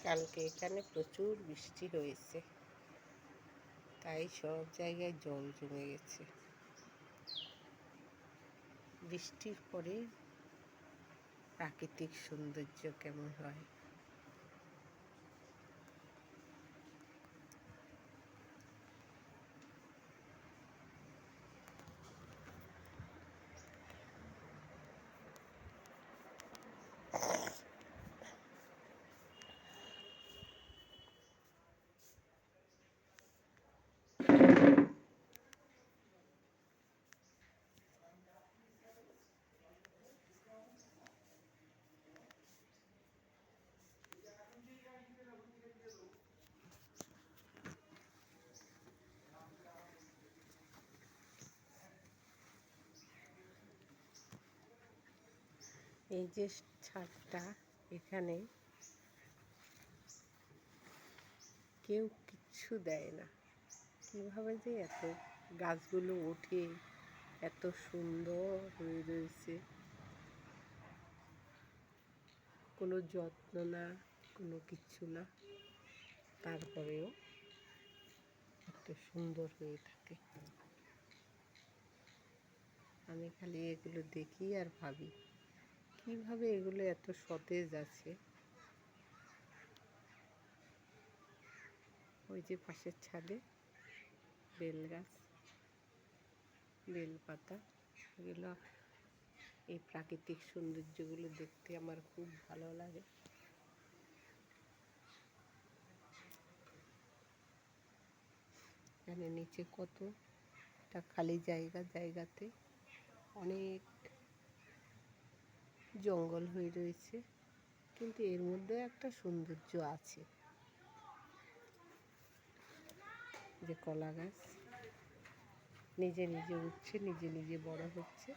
কালকে এখানে প্রচুর বৃষ্টি হয়েছে, তাই সব জায়গায় জল জমে গেছে। বৃষ্টির পরে প্রাকৃতিক সৌন্দর্য কেমন হয়। এই যে ছাদটা, এখানে কেউ কিচ্ছু দেয় না। কিভাবে যে এত গাছগুলো ওঠে, এত সুন্দর হয়ে রয়েছে, কোনো যত্ন না, কোনো কিচ্ছু না, তারপরেও এত সুন্দর হয়ে থাকে। আমি খালি এগুলো দেখি আর ভাবি কিভাবে এগুলো এত সতেজ আছে। ওই যে পাশের ছাদে বেল গাছ, বেলপাতা, এগুলো, এই প্রাকৃতিক সৌন্দর্যগুলো দেখতে আমার খুব ভালো লাগে। এখানে নিচে কতটা খালি জায়গা, জায়গাতে অনেক জঙ্গল হয়ে রয়েছে, কিন্তু এর মধ্যে একটা সৌন্দর্য আছে। যে কলা গাছ নিজে নিজে উঠছে, নিজে নিজে বড় হচ্ছে।